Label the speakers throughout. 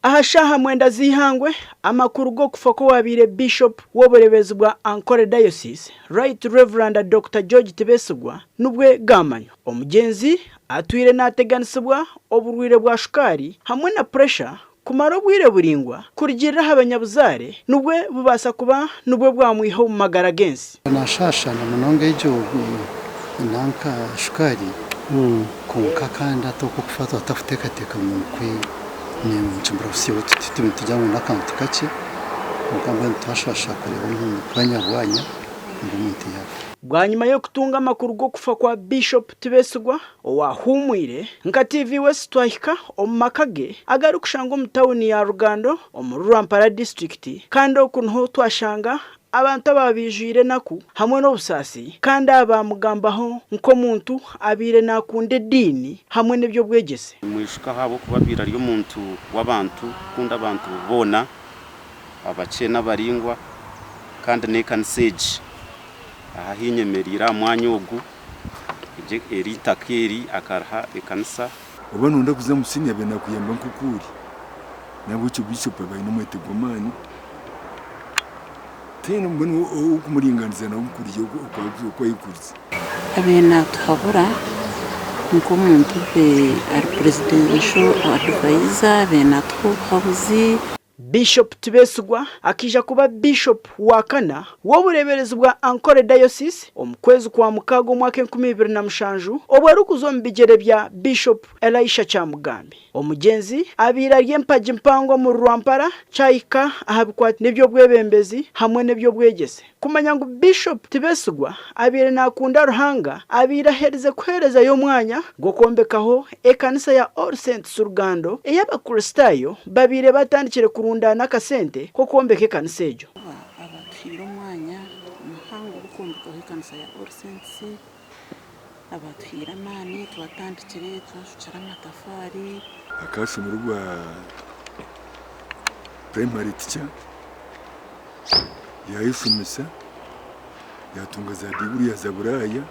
Speaker 1: ahashaha mwenda zihangwe amakuru go kufa ko wabire bishop w'oburebezi bwa Ankole Diocese Right Reverend Dr. George Tibesigwa nubwe gamanyo omugenzi atwire nateganisibwa oburwire bwa shukari hamwe na pressure kumara obwire buringwa kurigirira abanyabuzare nubwe bubasa kuba nubwe bwamwiho mu magara gensi
Speaker 2: nashasha na munonga y'Igihugu nanka shukari konka kandi atoko kufata atafutekateka mu kwi ni mchimbra usiwe tujyamu n'akantu kake mukamba ntashasha kureba nk'abanyabwanya n'umuntu yafu
Speaker 1: bwanyuma yo kutunga amakuru go kufa kwa Bishop Tibesigwa wahuumwire nka TV West twahika omumakage agarukushanga mu town ya Rugando mu RWAMPARA district kandi okunho twashanga abantu babijire naku hamwe n'obusasi kandi abamugambaho nko muntu abire nakunde dini hamwe n'ibyo bwegese
Speaker 3: mwishuka habo kubabira ryo muntu w'abantu kunda abantu bona abace n'abaringwa kandi nekanseje aha hinyemerira mwanyogu je eritakeri akarha ekansa
Speaker 4: ubona unda kuza musinya bena kuyamba nkukuri nabo cyo bishop bayino mwetegomani tena mbona ukumuringaniza na ukuriye uko yikuritse
Speaker 5: abena tuhabura nko muntu be ari presidential advisor bena twabuzi
Speaker 1: Bishop Tibesigwa akija kuba Bishop wakana w'obureberezi bwa Ankole Diocese omukwezi kwa mukago mwaka 2027 obwari kuzombigere bya Bishop Elisha Chamugambi omugenzi abira ry'empaji mpango mu RWAMPARA cyayika ahabikwa n'ibyo bwebembezi hamwe n'ibyo bwegese kumanya ngo Bishop Tibesigwa abire nakunda ruhanga abira hereze kwereza yo mwanya gokombekaho ekanisa ya All Saints Rugando ey'abakristayo babire batandikire kurunda nakasente ko kombeka ekanisa ejo
Speaker 5: abatwira umwanya umuhango gukombeka ekanisa ya All Saints abatwira mani twatandikire twashucara amatafari
Speaker 4: akashi mu rugwa primary teacher yayifumisa yatunga za degree ya zaburaya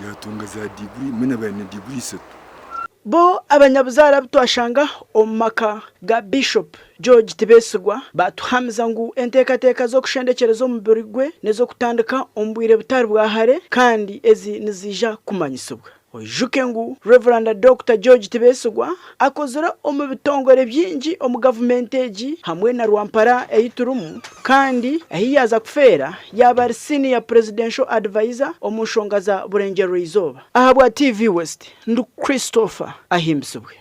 Speaker 4: yatunga za degree mena bane degree set
Speaker 1: bo abanyabuzara twashanga omaka ga Bishop George Tibesigwa batuhamiza ngu entekateka zo kushendekerezo mu burigwe nezo kutandika ombwire butari bwa hare kandi ezi nizija kumanyisubwa ojuke ngu Reverend Dr. George Tibesigwa akozera omu bitongore byinji omu government eji hamwe na RWAMPARA eyiturumu kandi ahiyaza kufera yaba senior presidential advisor omu nshonga za burengero izoba ahabwa TV West ndu Christopher ahimbisubwe.